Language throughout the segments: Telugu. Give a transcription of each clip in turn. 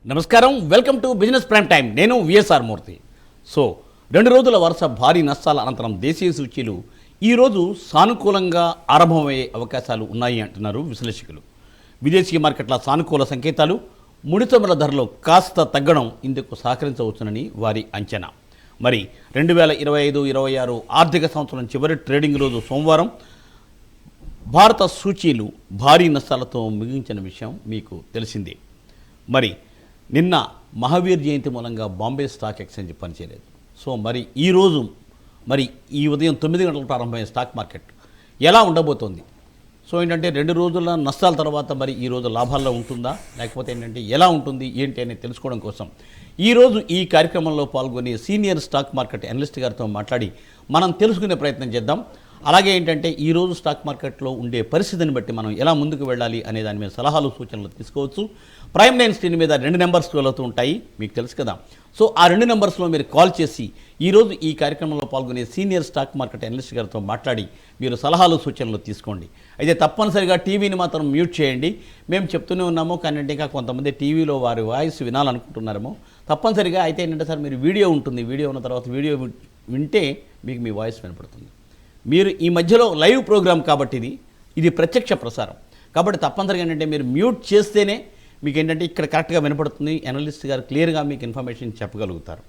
నమస్కారం, welcome to business prime time. నేను విఎస్ఆర్ మూర్తి. సో 2 రోజుల వరుస భారీ నష్టాల అనంతరం దేశీయ సూచీలు ఈరోజు సానుకూలంగా ఆరంభమయ్యే అవకాశాలు ఉన్నాయి అంటున్నారు విశ్లేషకులు. విదేశీ మార్కెట్ల సానుకూల సంకేతాలు ముడిచముల ధరలు కాస్త తగ్గడం ఇందుకు సహకరించవచ్చునని వారి అంచనా. మరి 2025-26 ఆర్థిక సంవత్సరం చివరి ట్రేడింగ్ రోజు సోమవారం భారత సూచీలు భారీ నష్టాలతో ముగించిన విషయం మీకు తెలిసిందే. మరి నిన్న మహావీర్ జయంతి మూలంగా బాంబే స్టాక్ ఎక్స్చేంజ్ పనిచేయలేదు. సో మరి ఈరోజు ఈ ఉదయం 9 గంటలకు ప్రారంభమైన స్టాక్ మార్కెట్ ఎలా ఉండబోతోంది? సో ఏంటంటే 2 రోజుల నష్టాల తర్వాత మరి ఈరోజు లాభాల్లో ఉంటుందా, లేకపోతే ఏంటంటే ఎలా ఉంటుంది ఏంటి అనేది తెలుసుకోవడం కోసం ఈరోజు ఈ కార్యక్రమంలో పాల్గొని సీనియర్ స్టాక్ మార్కెట్ అనలిస్ట్ గారితో మాట్లాడి మనం తెలుసుకునే ప్రయత్నం చేద్దాం. అలాగే ఏంటంటే ఈరోజు స్టాక్ మార్కెట్లో ఉండే పరిస్థితిని బట్టి మనం ఎలా ముందుకు వెళ్ళాలి అనే దాని మీద సలహాలు సూచనలు తీసుకోవచ్చు. ప్రైమ్ లైన్ స్క్రీన్ మీద 2 నెంబర్స్ అవుతూ ఉంటాయి, మీకు తెలుసు కదా. సో ఆ 2 నెంబర్స్లో మీరు కాల్ చేసి ఈరోజు ఈ కార్యక్రమంలో పాల్గొనే సీనియర్ స్టాక్ మార్కెట్ అనలిస్ట్ గారితో మాట్లాడి మీరు సలహాలు సూచనలు తీసుకోండి. అయితే తప్పనిసరిగా టీవీని మాత్రం మ్యూట్ చేయండి. మేము చెప్తూనే ఉన్నాము, కానీ ఇంకా కొంతమంది టీవీలో వారి వాయిస్ వినాలనుకుంటున్నారేమో. తప్పనిసరిగా అయితే ఏంటంటే సార్ మీరు వీడియో ఉంటుంది, వీడియో ఉన్న తర్వాత వీడియో వింటే మీకు మీ వాయిస్ వినపడుతుంది. మీరు ఈ మధ్యలో లైవ్ ప్రోగ్రామ్ కాబట్టి ఇది ప్రత్యక్ష ప్రసారం కాబట్టి తప్పనిసరిగా ఏంటంటే మీరు మ్యూట్ చేస్తేనే మీకు ఏంటంటే ఇక్కడ కరెక్ట్గా వినపడుతుంది. అనలిస్ట్ గారు క్లియర్గా మీకు ఇన్ఫర్మేషన్ చెప్పగలుగుతారు.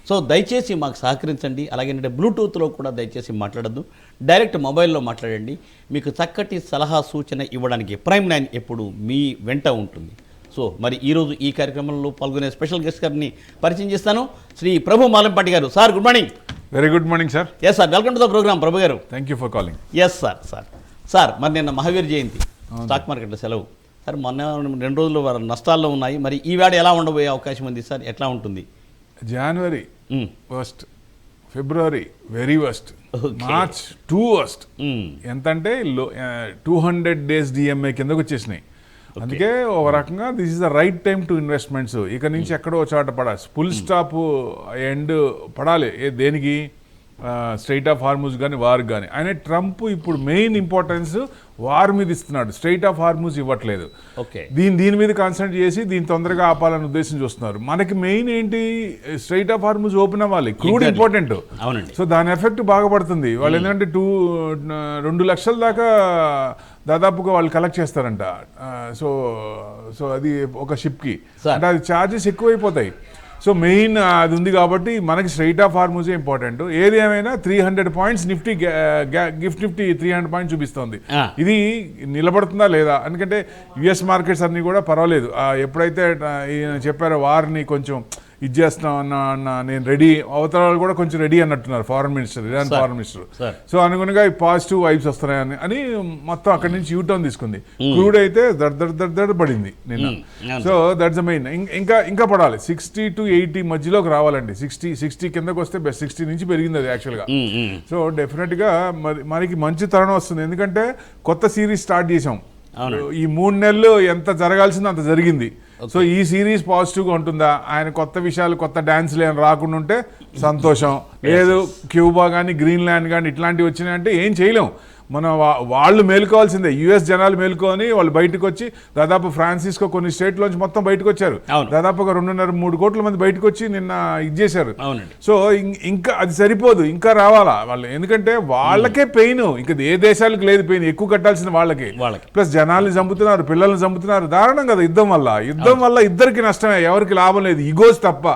సో దయచేసి మాకు సహకరించండి. అలాగే ఏంటంటే బ్లూటూత్లో కూడా దయచేసి మాట్లాడద్దు, డైరెక్ట్ మొబైల్లో మాట్లాడండి. మీకు చక్కటి సలహా సూచన ఇవ్వడానికి ప్రైమ్ లైన్ ఎప్పుడు మీ వెంట ఉంటుంది. సో మరి ఈరోజు ఈ కార్యక్రమంలో పాల్గొనే స్పెషల్ గెస్ట్ గారిని పరిచయం చేస్తాను. Shri Prabhu Malampati garu. Sir good morning. Very good morning sir. Yes sir, welcome to the program Prabhu garu. Thank you for calling. Yes sir మరి నిన్న మహావీర్ జయంతి, స్టాక్ మార్కెట్లో సెలవు సార్. మొన్న 2 రోజులు నష్టాల్లో ఉన్నాయి. మరి ఈ వేళ ఎలా ఉండబోయే అవకాశం ఉంది సార్? ఎట్లా ఉంటుంది? January worst, February very worst, March too worst. ఎంత అంటే 200 days డిఎంఐ కిందకు వచ్చేసినాయి. అందుకే ఒక రకంగా this is the right time to investments. ఇక నుంచి ఎక్కడో చోట పడాలి, ఫుల్ స్టాప్ ఎండ్ పడాలి. దేనికి? స్ట్రైట్ ఆఫ్ హార్మూజ్ కానీ వార్ కానీ. ఆయన ట్రంప్ ఇప్పుడు మెయిన్ ఇంపార్టెన్స్ వార్ మీద ఇస్తున్నాడు, స్ట్రైట్ ఆఫ్ హార్మూజ్ ఇవ్వట్లేదు. దీని మీద కాన్సన్ట్రేట్ చేసి దీన్ని తొందరగా ఆపాలనే ఉద్దేశం చూస్తున్నారు. మనకి మెయిన్ ఏంటి? స్ట్రైట్ ఆఫ్ హార్మూజ్ ఓపెన్ అవ్వాలి, క్రూడ్ ఇంపార్టెంట్. సో దాని ఎఫెక్ట్ బాగా పడుతుంది. వాళ్ళు ఎందుకంటే 2 లక్షల దాకా దాదాపుగా వాళ్ళు కలెక్ట్ చేస్తారంట. సో అది ఒక షిప్కి, అంటే అది ఛార్జెస్ ఎక్కువైపోతాయి. సో మెయిన్ అది ఉంది కాబట్టి మనకి స్ట్రైట్ ఆఫ్ హార్మూజే ఇంపార్టెంట్. ఏది ఏమైనా 300 points Nifty, gift Nifty 300 points చూపిస్తోంది. ఇది నిలబడుతుందా లేదా? ఎందుకంటే యుఎస్ మార్కెట్స్ అన్నీ కూడా పర్వాలేదు. ఎప్పుడైతే చెప్పారో వార్ని కొంచెం ఇది చేస్తున్నాం అన్న నేను రెడీ, అవతల వాళ్ళు కూడా కొంచెం రెడీ అన్నట్టున్నారు. Foreign minister, Iran foreign minister. So అనుగుణంగా ఈ పాజిటివ్ వైబ్స్ వస్తున్నాయని అని మొత్తం అక్కడి నుంచి యూటర్న్ తీసుకుంది. క్రూడ్ అయితే దడ్ పడింది నిన్న. So that's the main. ఇంకా పడాలి 60 to 80 మధ్యలోకి రావాలండి. 60 కిందకు వస్తే బెస్ట్. 60 నుంచి పెరిగింది అది యాక్చువల్గా. సో డెఫినెట్గా మనకి మంచి తరుణం వస్తుంది. ఎందుకంటే కొత్త సిరీస్ స్టార్ట్ చేసాం. ఈ 3 నెలలు ఎంత జరగాల్సిందో అంత జరిగింది. సో ఈ సిరీస్ పాజిటివ్గా ఉంటుందా? ఆయన కొత్త విషయాలు, కొత్త డాన్స్లు ఏమైనా రాకుండా ఉంటే సంతోషం. లేదు క్యూబా కానీ గ్రీన్లాండ్ కానీ ఇట్లాంటివి వచ్చినాయంటే ఏం చేయలేం. మనం వాళ్ళు మేలుకోవాల్సిందే. యుఎస్ జనాలు మేలుకొని వాళ్ళు బయటకు వచ్చి దాదాపు ఫ్రాన్సిస్కో కొన్ని స్టేట్లోంచి మొత్తం బయటకు వచ్చారు. దాదాపుగా 2.5-3 కోట్ల మంది బయటకు వచ్చి నిన్న ఇది చేశారు. సో ఇంకా అది సరిపోదు, ఇంకా రావాలా వాళ్ళు. ఎందుకంటే వాళ్ళకే పెయిన్, ఇంకా ఏ దేశాలకు లేదు పెయిన్, ఎక్కువ కట్టాల్సిన వాళ్ళకి. ప్లస్ జనాలు చంపుతున్నారు, పిల్లల్ని చంపుతున్నారు. దారుణం కదా యుద్ధం వల్ల ఇద్దరికి నష్టమే, ఎవరికి లాభం లేదు. ఇగోస్ తప్ప.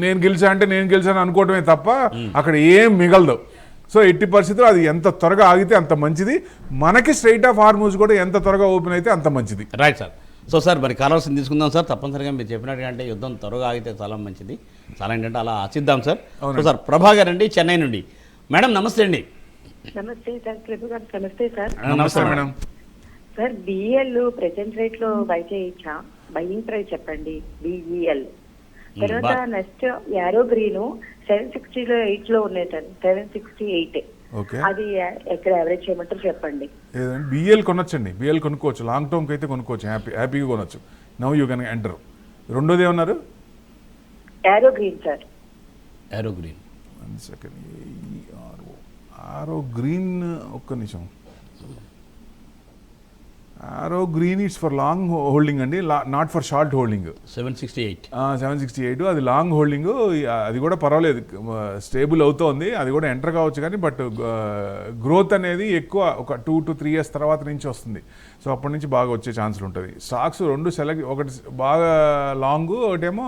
నేను గెలిచా అంటే నేను గెలిచాను అనుకోవటమే తప్ప అక్కడ ఏం మిగలదు. సో ఎట్టి పరిస్థితుల్లో అది ఎంత త్వరగా ఆగితే అంత మంచిది. మనకి స్ట్రైట్ ఆఫ్ హార్మూజ్ కూడా ఎంత త్వరగా ఓపెన్ అయితే అంత మంచిది. Right sir. సో సార్ మరి కాలర్స్ తీసుకుందాం సార్. తప్పనిసరిగా మీరు చెప్పినట్టుగా అంటే యుద్ధం త్వరగా ఆగితే చాలా మంచిది. చాలా ఏంటంటే అలా ఆశిద్దాం సార్. సో సార్ ప్రభాకర్ అండి చెన్నై నుండి. మేడం నమస్తే అండి. నమస్తే సార్. ప్రభు గారు నమస్తే సార్. నమస్తే madam. Sir BEL present rate లో బై చేయొచ్చా? బయింగ్ ప్రైస్ చెప్పండి. బిఈఎల్ తర్వాత నెక్స్ట్ యారో గ్రీన్ 768 లో ఉన్నాయి సార్. 768 అది ఎక్కడ యావరేజ్ చేయమంటారు చెప్పండి. బిఎల్ కొనొచ్చండి, బిఎల్ కొనుక్కోవచ్చు. లాంగ్ టర్మ్ కి అయితే కొనుక్కోవచ్చు, హ్యాపీగా కొనొచ్చు. Now you can enter. రెండోది ఏమన్నారు? Arrow green sir. Arrow green 1 second. ఆరో గ్రీన్ ఒక్క నిమిషం. ఆరో green it's for long holding అండి, నాట్ ఫర్ షార్ట్ హోల్డింగ్. 768. 768 అది లాంగ్ హోల్డింగ్, అది కూడా పర్వాలేదు, స్టేబుల్ అవుతోంది, అది కూడా ఎంటర్ కావచ్చు. కానీ బట్ గ్రోత్ అనేది ఎక్కువ ఒక 2 to 3 years తర్వాత నుంచి వస్తుంది. సో అప్పటి నుంచి బాగా వచ్చే ఛాన్సులు ఉంటుంది. స్టాక్స్ రెండు సెలెక్ట్, ఒకటి బాగా లాంగ్, ఒకటేమో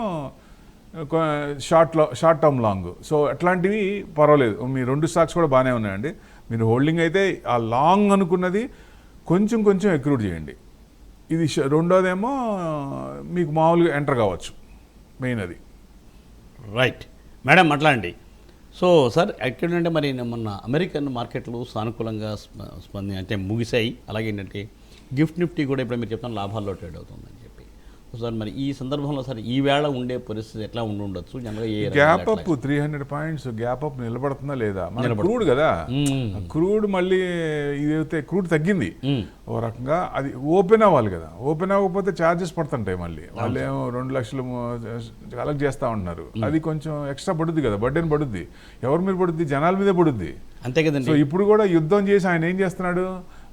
షార్ట్ టర్మ్ లాంగ్. సో అట్లాంటివి పర్వాలేదు, మీ రెండు స్టాక్స్ కూడా బాగానే ఉన్నాయండి. మీరు హోల్డింగ్ అయితే ఆ లాంగ్ అనుకున్నది కొంచెం కొంచెం ఎక్రూడ్ చేయండి. ఇది రెండోదేమో మీకు మామూలుగా ఎంటర్ కావచ్చు, మెయిన్ అది. రైట్ మేడం, అట్లా అండి. సో సార్ ఎక్కడంటే మరి మొన్న అమెరికన్ మార్కెట్లు సానుకూలంగా అంటే ముగిశాయి. అలాగే ఏంటంటే గిఫ్ట్ నిఫ్టీ కూడా ఇప్పుడు మీరు చెప్తాను లాభాల్లో ట్రేడ్ అవుతుందని చెప్పి. సార్ మరి ఈ సందర్భంలో సార్ ఈ వేళ ఉండే పరిస్థితి ఎట్లా ఉండొచ్చు? జనరల్గా gap up 300 points gap up నిలబడుతుందా లేదా? మన క్రూడ్ కదా, క్రూడ్ మళ్ళీ ఇదైతే క్రూడ్ తగ్గింది ఓ రకంగా, అది ఓపెన్ అవ్వాలి కదా, ఓపెన్ అవ్వకపోతే ఛార్జెస్ పడుతుంటాయి. మళ్ళీ వాళ్ళు ఏమో 2 లక్షలు కలెక్ట్ చేస్తూ ఉంటున్నారు, అది కొంచెం ఎక్స్ట్రా పడుద్ది కదా, బర్డెన్ పడుద్ది. ఎవరి మీద పడుద్ది? జనాల మీదే పడుద్ది. అంతే కదండి. సో ఇప్పుడు కూడా యుద్ధం చేసి ఆయన ఏం చేస్తున్నాడు,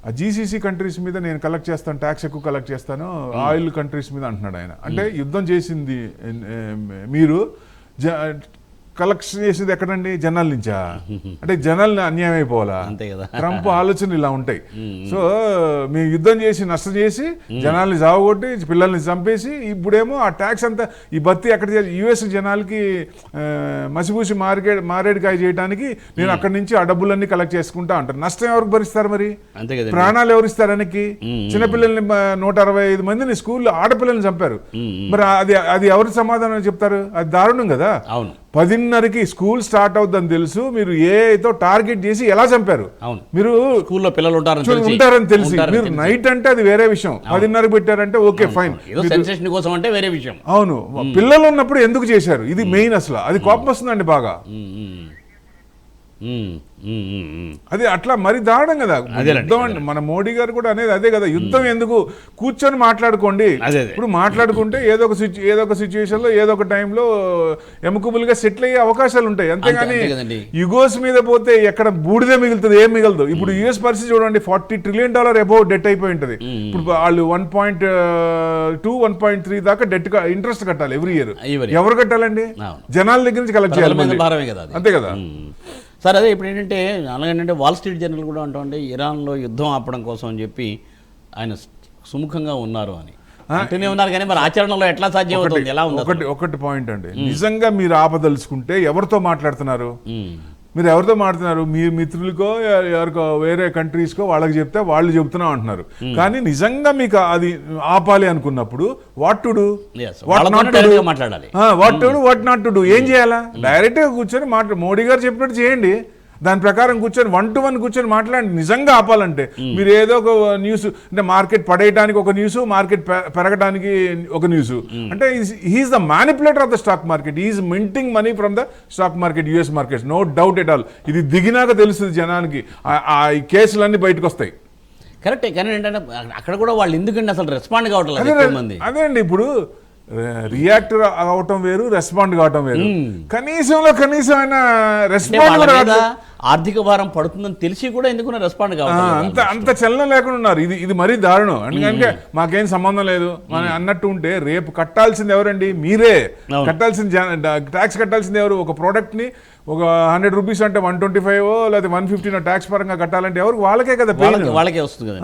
ఆ జీసీసీ కంట్రీస్ మీద నేను కలెక్ట్ చేస్తాను, ట్యాక్స్ ఎక్కువ కలెక్ట్ చేస్తాను, ఆయిల్ కంట్రీస్ మీద అంటున్నాడు ఆయన. అంటే యుద్ధం చేసింది మీరు, కలెక్షన్ చేసేది ఎక్కడండి? జనాల నుంచా? అంటే జనాల్ని అన్యాయం అయిపోవాలా? అంతే కదా. ట్రంప్ ఆలోచనలు ఇలా ఉంటాయి. సో మేము యుద్ధం చేసి నష్టం చేసి జనాల్ని జావగొట్టి పిల్లల్ని చంపేసి ఇప్పుడేమో ఆ ట్యాక్స్ అంతా ఈ బత్తి ఎక్కడ యుఎస్ జనాలకి మసిపూసి మారేడుకాయ చేయడానికి నేను అక్కడి నుంచి ఆ డబ్బులన్నీ కలెక్ట్ చేసుకుంటా అంటారు. నష్టం ఎవరికి భరిస్తారు మరి? ప్రాణాలు ఎవరిస్తారు ఆయనకి? చిన్నపిల్లల్ని 165 మందిని స్కూల్లో ఆడపిల్లల్ని చంపారు. మరి అది ఎవరి సమాధానం చెప్తారు? అది దారుణం కదా. 10:30కి స్కూల్ స్టార్ట్ అవుతుందని తెలుసు, మీరు ఏతో టార్గెట్ చేసి ఎలా చంపారు? మీరు స్కూల్లో పిల్లలు ఉంటారని తెలిసి మీరు నైట్ అంటే అది వేరే విషయం, 10:30కి పెట్టారంటే ఓకే ఫైన్, సెన్సేషన్ కోసం అంటే వేరే విషయం. అవును, పిల్లలు ఉన్నప్పుడు ఎందుకు చేశారు? ఇది మెయిన్. అసలు అది కోపం వస్తుందండి బాగా. అది అట్లా మరి దారుణం కదా. యుద్ధం అంటే మన మోడీ గారు కూడా అనేది అదే కదా, యుద్ధం ఎందుకు, కూర్చొని మాట్లాడుకోండి. ఇప్పుడు మాట్లాడుకుంటే ఏదో ఒక సిచ్యువేషన్ లో ఏదో ఒక టైంలో ఎముకబుల్ గా సెటిల్ అయ్యే అవకాశాలు ఉంటాయి. అంతేగాని యుగోస్ మీద పోతే ఎక్కడ బూడిదే మిగులుతుంది, ఏం మిగలదు. ఇప్పుడు యుఎస్ పరిస్థితి చూడండి, $40 trillion అబౌవ్ డెట్ అయిపోయి ఉంటుంది. ఇప్పుడు వాళ్ళు 1.2, 1.3 దాకా డెట్ ఇంట్రెస్ట్ కట్టాలి ఎవ్రీ ఇయర్. ఎవరు కట్టాలండి? జనాల దగ్గర నుంచి కలెక్ట్ చేయాలి. అంతే కదా సార్. అదే ఇప్పుడు ఏంటంటే అలాగేంటంటే వాల్ స్ట్రీట్ జర్నల్ కూడా అంటుంటే ఇరాన్లో యుద్ధం ఆపడం కోసం అని చెప్పి ఆయన సుముఖంగా ఉన్నారు అని అంటూనే ఉన్నారు. కానీ మరి ఆచరణలో ఎట్లా సాధ్యం అవుతుంది? ఎలా ఉంది? ఒకటి పాయింట్ అండి, నిజంగా మీరు ఆపదలుచుకుంటే ఎవరితో మాట్లాడుతున్నారు? మీరు ఎవరితో మాట్లాడుతున్నారు? మీ మిత్రులకో ఎవరికో వేరే కంట్రీస్కో వాళ్ళకి చెప్తే వాళ్ళు చెబుతున్నాం అంటున్నారు. కానీ నిజంగా మీకు అది ఆపాలి అనుకున్నప్పుడు what to do, what not to do, ఏం చేయాలా? డైరెక్ట్గా కూర్చొని మోడీ గారు చెప్పినట్టు చేయండి. దాని ప్రకారం కూర్చొని 1-to-1 కూర్చొని మాట్లాడండి. నిజంగా ఆపాలంటే మీరు ఏదో ఒక న్యూస్ అంటే మార్కెట్ పడేయడానికి ఒక న్యూస్, మార్కెట్ పెరగడానికి ఒక న్యూస్, అంటే he's the manipulator of the stock market, he's minting money from the stock market, US market, no doubt at all. ఇది దిగినాక తెలుస్తుంది జనానికి, ఆ కేసులన్నీ బయటకు వస్తాయి. కరెక్టే. కానీ ఏంటంటే అక్కడ కూడా వాళ్ళు ఎందుకంటే అసలు రెస్పాండ్ కావట్లేదు. అదే అండి, ఇప్పుడు రియాక్ట్ అవటం వేరు, రెస్పాండ్ కావటం వేరు. కనీసం అయినా రెస్పాండ్, ఆర్థిక భారం పడుతుందని తెలిసి కూడా ఎందుకు రెస్పాండ్ కావాలి, అంత చలనం లేకుండా ఉన్నారు. ఇది మరీ దారుణం. ఎందుకంటే మాకేం సంబంధం లేదు మనం అన్నట్టు ఉంటే రేపు కట్టాల్సింది ఎవరండి? మీరే కట్టాల్సింది. ట్యాక్స్ కట్టాల్సింది ఎవరు? ఒక ప్రోడక్ట్ ని ఒక 100 రూపీస్ అంటే 125 లేదా 150 ట్యాక్స్ పరంగా కట్టాలంటే ఎవరు? వాళ్ళకే కదా, వాళ్ళకే వస్తుంది కదా.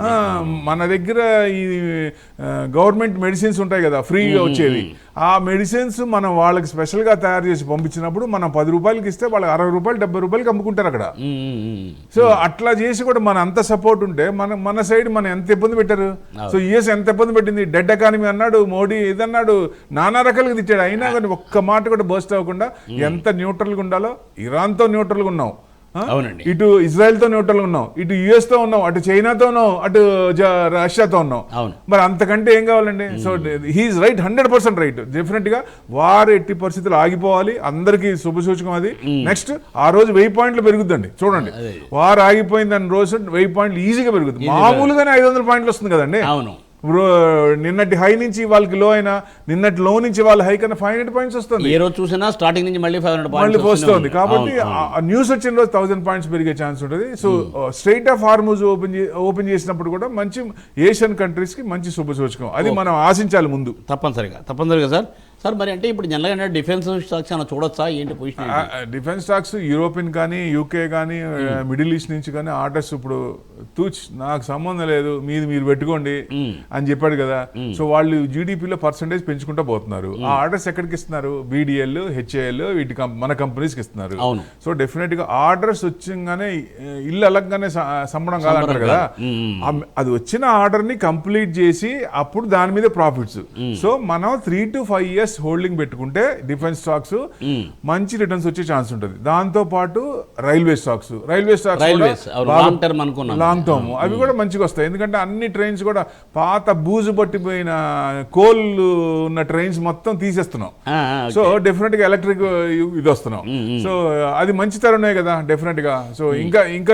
మన దగ్గర ఈ గవర్నమెంట్ మెడిసిన్స్ ఉంటాయి కదా ఫ్రీగా వచ్చేవి, ఆ మెడిసిన్స్ మనం వాళ్ళకి స్పెషల్ గా తయారు చేసి పంపించినప్పుడు మనం 10 రూపాయలకి ఇస్తే వాళ్ళకి 60 రూపాయలు 70 రూపాయలకి అమ్ముకుంటారు అక్కడ. సో అట్లా చేసి కూడా మన అంత సపోర్ట్ ఉంటే మన సైడ్ మనం ఎంత ఇబ్బంది పెట్టారు. సో యుఎస్ ఎంత ఇబ్బంది పెట్టింది, డెడ్ ఎకానమీ అన్నాడు మోడీ, ఇదన్నాడు, నానా రకాలుగా తిట్టాడు. అయినా కానీ ఒక్క మాట కూడా బర్స్ట్ అవ్వకుండా ఎంత న్యూట్రల్గా ఉండాలో ఇరాన్తో న్యూట్రల్గా ఉన్నాం, ఇటు ఇజ్రాయెల్ తో న్యూట్రల్ ఉన్నాం, ఇటు యుఎస్ తో ఉన్నాం, అటు చైనాతో ఉన్నాం, అటు రష్యాతో ఉన్నాం. మరి అంతకంటే ఏం కావాలండి? So he's right, 100% right. Definite గా వారు ఎట్టి పరిస్థితులు ఆగిపోవాలి, అందరికీ శుభసూచకం అది. నెక్స్ట్ ఆ రోజు 1000 పాయింట్లు పెరుగుద్దండి. చూడండి, వారు ఆగిపోయిందని రోజు 1000 పాయింట్లు ఈజీగా పెరుగుతుంది. మామూలుగానే 500 పాయింట్లు వస్తుంది కదండి. నిన్నటి హై నుంచి వాళ్ళకి లో అయినా, నిన్నటి లో నుంచి వాళ్ళ హై కన్నా 500 పాయింట్స్ వస్తుంది, ఏ రోజు చూసినా స్టార్టింగ్ నుంచి మళ్ళీ 500 మళ్ళీ పాయింట్స్ వస్తుంది. కాబట్టి న్యూస్ వచ్చిన రోజు 1000 పాయింట్స్ పెరిగే ఛాన్స్ ఉంటుంది. So straight of Hormuz open చేసినప్పుడు కూడా మంచి ఏషియన్ కంట్రీస్ కి మంచి శుభసూచకం, అది మనం ఆశించాలి ముందు. తప్పనిసరిగా సార్ మరి అంటే ఇప్పుడు జనరల్గా డిఫెన్స్ స్టాక్స్ అన్న చూడొచ్చా ఏంటి పొజిషన్? డిఫెన్స్ స్టాక్స్ యూరోపియన్ కానీ యూకే కానీ మిడిల్ ఈస్ట్ నుంచి కానీ ఆర్డర్స్ ఇప్పుడు నాకు సంబంధం లేదు మీరు పెట్టుకోండి అని చెప్పాడు కదా. సో వాళ్ళు జీడిపిలో పర్సెంటేజ్ పెంచుకుంటూ పోతున్నారు. ఆ ఆర్డర్స్ ఎక్కడికి ఇస్తున్నారు? బీడీఎల్, హెచ్ఏఎల్, వీటి మన కంపెనీస్కి ఇస్తున్నారు. సో డెఫినెట్ గా ఆర్డర్స్ వచ్చంగానే ఇల్లు అలగ్గానే సంబడం కాదంటారు కదా, అది వచ్చిన ఆర్డర్ ని కంప్లీట్ చేసి అప్పుడు దాని మీద ప్రాఫిట్స్. సో మనం 3 to 5 years హోల్డింగ్ పెట్టుకుంటే డిఫెన్స్ స్టాక్స్ మంచి రిటర్న్స్ వచ్చే ఛాన్స్ ఉంటుంది. దాంతో పాటు రైల్వే స్టాక్స్ లాంగ్ టర్మ్ అవి కూడా మంచిగా వస్తాయి. ఎందుకంటే అన్ని ట్రైన్స్ కూడా పాత బూజు పట్టిపోయిన కోల్ ఉన్న ట్రైన్స్ మొత్తం తీసేస్తున్నాం. సో డెఫినెట్ గా ఎలక్ట్రిక్ ఇది వస్తున్నాం. సో అది మంచి తరుణమే కదా డెఫినెట్ గా. సో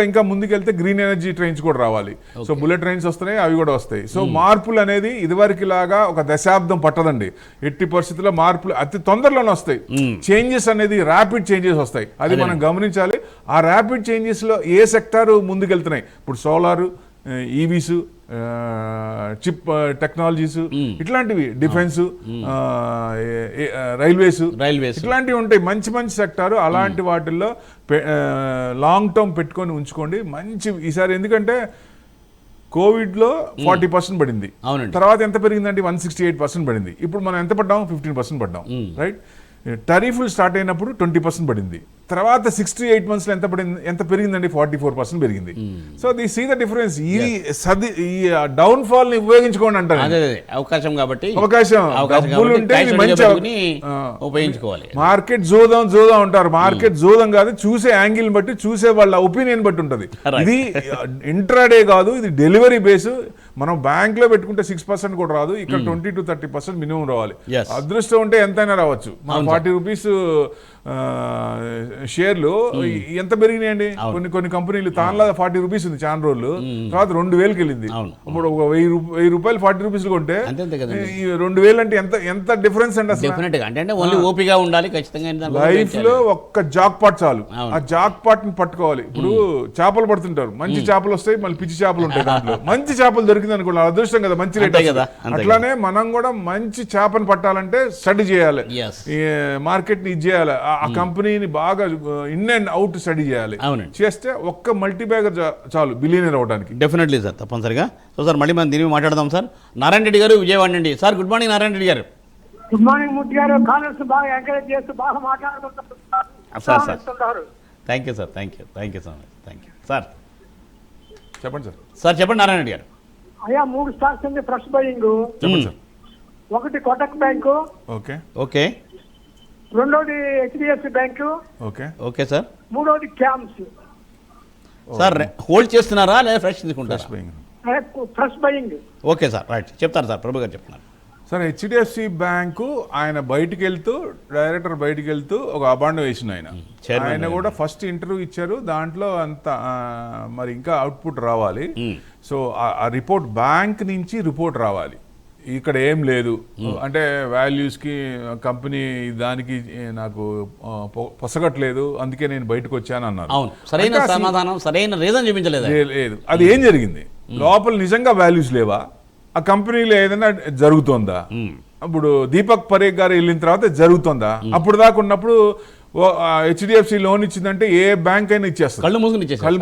ఇంకా ముందుకెళ్తే గ్రీన్ ఎనర్జీ ట్రైన్స్ కూడా రావాలి. సో బుల్లెట్ ట్రైన్స్ వస్తున్నాయి, అవి కూడా వస్తాయి. సో మార్పులు అనేది ఇదివరకు లాగా ఒక దశాబ్దం పట్టదండి. ఎట్టి పరిస్థితుల్లో మార్పులు అతి తొందరలోనే వస్తాయి. చేంజెస్ అనేది ర్యాపిడ్ చేంజెస్ వస్తాయి, అది మనం గమనించాలి. ఆ ర్యాపిడ్ చేంజెస్ లో ఏ సెక్టార్ ముందుకెళ్తున్నాయి? ఇప్పుడు సోలార్, ఈవీస్, చిప్ టెక్నాలజీస్, ఇట్లాంటివి, డిఫెన్స్, రైల్వేస్ ఇట్లాంటివి ఉంటాయి. మంచి సెక్టారు. అలాంటి వాటిల్లో లాంగ్ టర్మ్ పెట్టుకొని ఉంచుకోండి మంచి ఈసారి. ఎందుకంటే కోవిడ్ లో 40% పడింది, తర్వాత ఎంత పెరిగిందంటే 168% పడింది. ఇప్పుడు మనం ఎంత పడ్డాం? 15% పడ్డాం, రైట్? టరీఫ్లు స్టార్ట్ అయినప్పుడు 20% పడింది. తర్వాత 68 months లో ఎంత పెరిగిందండి? 44% పెరిగింది. So the sea the difference. ఈ డౌన్ ఫాల్ ని ఉపయోగించుకోండి అంటారు. అవకాశం కాబట్టి డబ్బులు ఉంటే మంచి ఉపయోగించుకోవాలి. మార్కెట్ జోదం ఉంటారు. మార్కెట్ జోదం కాదు, చూసే యాంగిల్ బట్టి, చూసే వాళ్ళ ఒపీనియన్ బట్టి ఉంటుంది. ఇది ఇంట్రాడే కాదు, ఇది డెలివరీ బేస్. మనం బ్యాంక్ లో పెట్టుకుంటే 6% కూడా రాదు, ఇక్కడ 20 to 30% మినిమం రావాలి. అదృష్టం ఉంటే ఎంతైనా రావచ్చు. 40 rupees షేర్లు ఎంత పెరిగినాయండి? కొన్ని కంపెనీలు తాన్లా 40 rupees ఉంది చాలా రోజులు, తర్వాత 2000కి వెళ్ళింది. ఇప్పుడు ఒక 1000 రూపాయలు 40 rupees కొంటే 2000 అంటే ఎంత డిఫరెన్స్ అండి అసలు. లైఫ్ లో ఒక్క జాక్ పాట్ చాలు, ఆ జాక్ పాట్ ని పట్టుకోవాలి. ఇప్పుడు చేపలు పడుతుంటారు, మంచి చేపలు వస్తాయి, మళ్ళీ పిచ్చి చేపలు ఉంటాయి. దాంట్లో మంచి చేపలు దొరికింది అనుకోండి, అదృష్టం కదా, మంచి రేట్ కదా. అట్లానే మనం కూడా మంచి చేపను పట్టాలంటే స్టడీ చేయాలి, మార్కెట్ ని ఇది చేయాలి, ఆ కంపెనీని బాగా ఇన్ అండ్ అవుట్ స్టడీ చేయాలి. చేస్తే ఒక్క మల్టీ బ్యాగర్ చాలు బిలియనర్ అవడానికి. డెఫినెట్లీ సార్, తప్పనిసరిగా. సో సార్ మళ్ళీ మనం దీని మాట్లాడదాం సార్. నారాయణ రెడ్డి గారు, విజయవాడ నుండి. Sir good morning Narayana Reddy garu. Good morning మూర్తి గారు. కాలర్స్ బాగా ఎంకరేజ్ చేస్తూ బాగా మాట్లాడుతుంటారు sir. Thank you sir, thank you so much. Thank you sir. చెప్పండి సార్. చెప్పండి నారాయణ రెడ్డి గారు. అయ్యా 3 స్టాక్స్ ఉంది ఫ్రెష్ బయింగ్. చెప్పండి సార్. ఒకటి కోటక్ బ్యాంకు, ఓకే. రెండోది హెచ్డిఎఫ్సి బ్యాంకు, ఓకే సార్. మూడోది క్యామ్స్. సార్ హోల్డ్ చేస్తున్నారా లేదా ఫ్రెష్ తీసుకుంటారా? Fresh buying. Okay sir, right. చెప్తారు సార్, ప్రభు గారు చెప్తున్నారు. సార్ హెచ్డిఎఫ్సి బ్యాంకు ఆయన బయటికి వెళ్తూ, డైరెక్టర్ బయటికి వెళ్తూ ఒక అబాండం వేసిన ఆయన కూడా ఫస్ట్ ఇంటర్వ్యూ ఇచ్చారు. దాంట్లో అంత మరి ఇంకా అవుట్పుట్ రావాలి. సో ఆ రిపోర్ట్ బ్యాంక్ నుంచి రిపోర్ట్ రావాలి. ఇక్కడ ఏం లేదు అంటే వాల్యూస్కి కంపెనీ దానికి నాకు పొసగట్లేదు, అందుకే నేను బయటకు వచ్చాను అన్నారు. సరైన సమాధానం, సరైన రీజన్ చూపించలేదు. లేదు, అది ఏం జరిగింది? లోపల నిజంగా వాల్యూస్ లేవా? ఆ కంపెనీలో ఏదైనా జరుగుతుందా? ఇప్పుడు దీపక్ పరేఖ్ గారు వెళ్ళిన తర్వాత జరుగుతుందా? అప్పుడు దాకా ఉన్నప్పుడు హెచ్డిఎఫ్సి లోన్ ఇచ్చిందంటే ఏ బ్యాంక్ అయినా ఇచ్చేస్తారు, కళ్ళు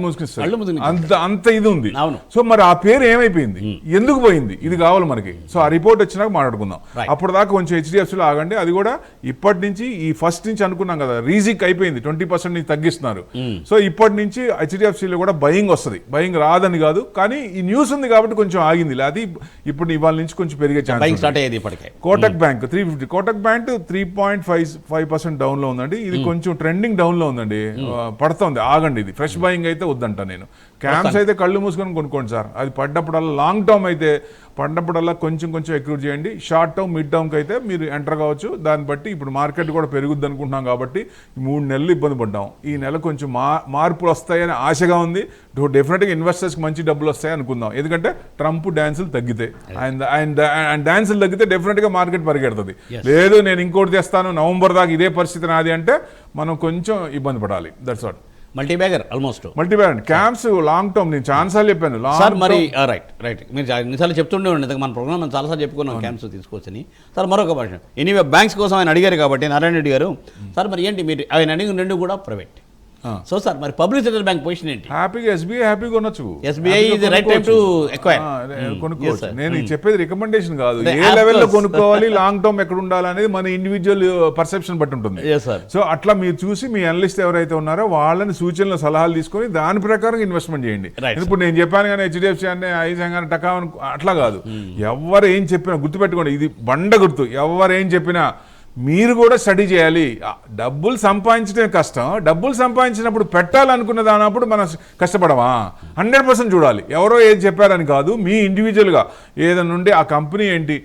మూసుకుని అంత ఇది ఉంది. సో మరి ఆ పేరు ఏమైపోయింది, ఎందుకు పోయింది, ఇది కావాలి మనకి. సో ఆ రిపోర్ట్ వచ్చినాక మాట్లాడుకుందాం. అప్పుడు దాకా కొంచెం హెచ్డిఎఫ్సిలో ఆగండి. అది కూడా ఇప్పటి నుంచి ఈ ఫస్ట్ నుంచి అనుకున్నాం కదా, రీజిక్ అయిపోయింది, 20% నుంచి తగ్గిస్తున్నారు. సో ఇప్పటి నుంచి హెచ్డిఎఫ్సిలో కూడా బయింగ్ వస్తుంది. బయింగ్ రాదని కాదు, కానీ ఈ న్యూస్ ఉంది కాబట్టి కొంచెం ఆగింది. అది ఇప్పుడు ఇవాళ నుంచి కొంచెం పెరిగే chance. Kotak bank 350, Kotak bank 3.55% down లో ఉందండి. ఇది కొంచెం ట్రెండింగ్ డౌన్ లో ఉందండి, పడుతుంది, ఆగండి. ఇది ఫ్రెష్ బయింగ్ అయితే వద్దంట నేను. క్యాంప్స్ అయితే కళ్ళు మూసుకొని కొనుక్కోండి సార్. అది పడ్డప్పుడల్లా లాంగ్ టర్మ్ అయితే పడ్డప్పుడల్లా కొంచెం ఎక్రూట్ చేయండి. షార్ట్ టర్మ్ మిడ్ టర్మ్కి అయితే మీరు ఎంటర్ కావచ్చు. దాన్ని బట్టి ఇప్పుడు మార్కెట్ కూడా పెరుగుద్ది అనుకుంటున్నాం కాబట్టి 3 నెలలు ఇబ్బంది పడ్డాం. ఈ నెల కొంచెం మార్పులు వస్తాయని ఆశగా ఉంది. డెఫినెట్గా ఇన్వెస్టర్స్కి మంచి డబ్బులు వస్తాయి అనుకుందాం. ఎందుకంటే ట్రంప్ డ్యాన్సులు తగ్గితే ఆయన డ్యాన్సులు తగ్గితే డెఫినెట్గా మార్కెట్ పరిగెడుతుంది. లేదు నేను ఇంకోటి తెస్తాను నవంబర్ దాకా ఇదే పరిస్థితి నాది అంటే మనం కొంచెం ఇబ్బంది పడాలి. That's what. Multibagger almost multibagger camps long term నేను చాలాసార్లు చెప్పాను. సార్ మరి రైట్ మీరు ఎన్నిసార్లు చెప్తుండే ఉండే మన ప్రోగ్రామ్ మనం చాలాసార్లు చెప్పుకున్నాం క్యాంప్స్ తీసుకోవచ్చని. సార్ మరొక భాష ఎనీవే బ్యాంక్స్ కోసం ఆయన అడిగారు కాబట్టి నారాయణ రెడ్డి గారు సార్ మరి ఏంటి మీరు ఆయన అడిగిన 2 కూడా ప్రైవేట్. సో సార్ మరి పబ్లిక్ సెక్టర్ బ్యాంక్ పొజిషన్ ఏంటి? హ్యాపీగా ఎస్బీఐ హ్యాపీగా కొనొచ్చు. SBI is the right time to acquire. కొనుక్కోవచ్చు. నేను చెప్పేది రికమెండేషన్ కాదు. ఏ లెవెల్లో కొనుక్కోవాలి లాంగ్ టర్మ్ ఎక్కడ ఉండాలనేది మన ఇండివిజువల్ పర్సెప్షన్ బట్టి ఉంటుంది. సో అట్లా మీరు చూసి మీ అనలిస్ట్ ఎవరైతే ఉన్నారో వాళ్ళని సూచనలు సలహాలు తీసుకొని దాని ప్రకారం ఇన్వెస్ట్మెంట్ చేయండి. ఇప్పుడు నేను చెప్పాను కానీ హెచ్డిఎఫ్సి అంటే ఐజాంగ్ అని టకా అట్లా కాదు. ఎవరు ఏం చెప్పినా గుర్తుపెట్టుకోండి, ఇది బండ గుర్తు. ఎవరు ఏం చెప్పినా మీరు కూడా స్టడీ చేయాలి. డబ్బులు సంపాదించడమే కష్టం. డబ్బులు సంపాదించినప్పుడు పెట్టాలనుకున్న దానప్పుడు మనం కష్టపడమా? 100% చూడాలి. ఎవరో ఏది చెప్పారని కాదు, మీ ఇండివిజువల్గా ఏదైనా ఉండి ఆ కంపెనీ ఏంటి,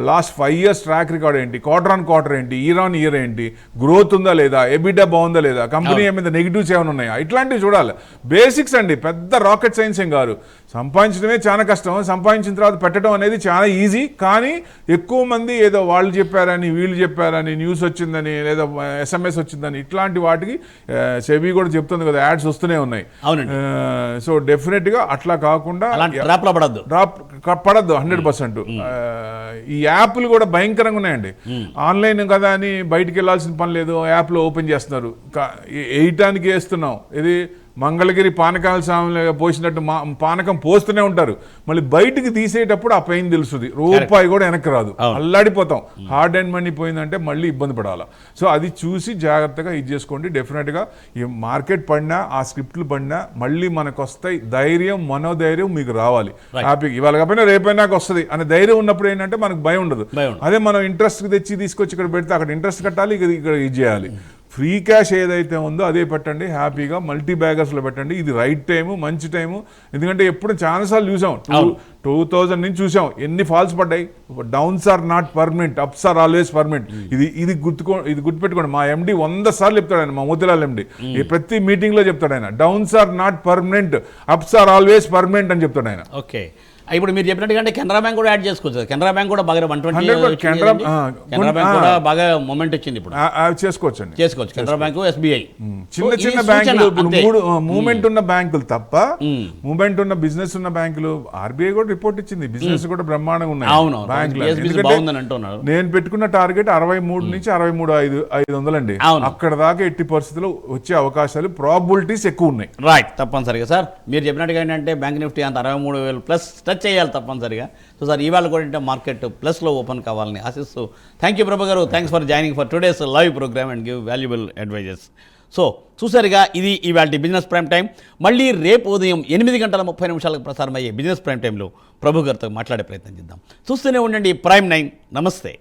లాస్ట్ 5 years ట్రాక్ రికార్డ్ ఏంటి, క్వార్టర్ ఆన్ క్వార్టర్ ఏంటి, ఇయర్ ఆన్ ఇయర్ ఏంటి, గ్రోత్ ఉందా లేదా, ఎబిటా బాగుందా లేదా, కంపెనీ ఏమైనా నెగిటివ్స్ ఏమైనా ఉన్నాయా, ఇట్లాంటివి చూడాలి. బేసిక్స్ అండి, పెద్ద రాకెట్ సైన్స్ ఏం కాదు. సంపాదించడమే చాలా కష్టం, సంపాదించిన తర్వాత పెట్టడం అనేది చాలా ఈజీ. కానీ ఎక్కువ మంది ఏదో వాళ్ళు చెప్పారని వీళ్ళు చెప్పారని న్యూస్ వచ్చిందని లేదా SMS వచ్చిందని ఇట్లాంటి వాటికి సెబీ కూడా చెప్తుంది కదా, యాడ్స్ వస్తూనే ఉన్నాయి. సో డెఫినెట్గా అట్లా కాకుండా పడద్దు 100%. ఈ యాప్లు కూడా భయంకరంగా ఉన్నాయండి. ఆన్లైన్ కదా అని బయటికి వెళ్ళాల్సిన పని లేదు, యాప్లో ఓపెన్ చేస్తున్నారు. వేయటానికి వేస్తున్నాం. ఇది మంగళగిరి పానకాల స్వామి పోసినట్టు పానకం పోస్తూనే ఉంటారు. మళ్ళీ బయటికి తీసేటప్పుడు ఆ పెయిన్ తెలుస్తుంది. రూపాయి కూడా వెనక్కి రాదు, అల్లాడిపోతాం. హార్డ్ అండ్ మనీ పోయిందంటే మళ్ళీ ఇబ్బంది పడాలి. సో అది చూసి జాగ్రత్తగా ఇది చేసుకోండి. డెఫినెట్గా ఈ మార్కెట్ పడినా ఆ స్క్రిప్ట్లు పడినా మళ్ళీ మనకు వస్తాయి. ధైర్యం మనోధైర్యం మీకు రావాలి. హ్యాపీగా ఇవాళ కాకపోయినా రేపైనాక వస్తుంది అనే ధైర్యం ఉన్నప్పుడు ఏంటంటే మనకు భయం ఉండదు. అదే మనం ఇంట్రెస్ట్ తీసుకొచ్చి ఇక్కడ పెడితే అక్కడ ఇంట్రెస్ట్ కట్టాలి, ఇక్కడ ఇది చేయాలి. ఫ్రీ క్యాష్ ఏదైతే ఉందో అదే పెట్టండి. హ్యాపీగా మల్టీ బ్యాగర్స్లో పెట్టండి. ఇది రైట్ టైము, మంచి టైము. ఎందుకంటే ఎప్పుడు చాలాసార్లు చూసాం, 2000 నుంచి చూసాం ఎన్ని ఫాల్స్ పడ్డాయి. Downs are not permanent, ups are always permanent. ఇది గుర్తుపెట్టుకోండి. మా ఎండి 100 సార్లు చెప్తాడు ఆయన, మా మోతిలాల్ ఎండి. ప్రతి మీటింగ్లో చెప్తాడు ఆయన, downs are not permanent, ups are always permanent అని చెప్తాడు ఆయన. ఓకే, ఇప్పుడు మీరు చెప్పినట్టుగా కెనరా బ్యాంక్ కూడా యాడ్ చేసుకోవచ్చు. కెనరా బ్యాంక్ కూడా బాగా 120 కెనరా బ్యాంక్ కూడా బాగా మూమెంట్ వచ్చింది. ఇప్పుడు చేసుకోవచ్చు కెనరా బ్యాంక్, ఎస్బీఐ చిన్న బ్యాంకులు. మూమెంట్ ఉన్న బ్యాంకులు తప్ప మూమెంట్ ఉన్న బిజినెస్ ఉన్న బ్యాంకులు ఆర్బీఐ కూడా రిపోర్ట్ ఇచ్చింది, బిజినెస్ కూడా బ్రహ్మాండంగా ఉన్నాయి బ్యాంకులు. నేను పెట్టుకున్న టార్గెట్ 63 నుంచి 63,500 అండి. అక్కడ దాకా ఎట్టి పరిస్థితుల్లో వచ్చే అవకాశాలు, ప్రాబిలిటీస్ ఎక్కువ ఉన్నాయి. రైట్, తప్పనిసరిగా సార్ మీరు చెప్పినట్టుగా ఏంటంటే బ్యాంక్ నిఫ్టీ అంత 63,000 ప్లస్ టచ్ చేయాలి తప్పనిసరిగా. సో సార్ ఇవాళ కూడా మార్కెట్ ప్లస్లో ఓపెన్ కావాలని ఆశిస్తూ థ్యాంక్ యూ ప్రభా గారు. Thanks for joining for today's live program and give valuable advises. సో చూసారుగా, ఇది ఇవాళ బిజినెస్ ప్రైమ్ టైం. మళ్ళీ రేపు ఉదయం 8:30 ప్రసారం అయ్యే బిజినెస్ ప్రైమ్ టైంలో ప్రభు గారితో మాట్లాడే ప్రయత్నం చేద్దాం. చూస్తూనే ఉండండి ప్రైమ్ 9. నమస్తే.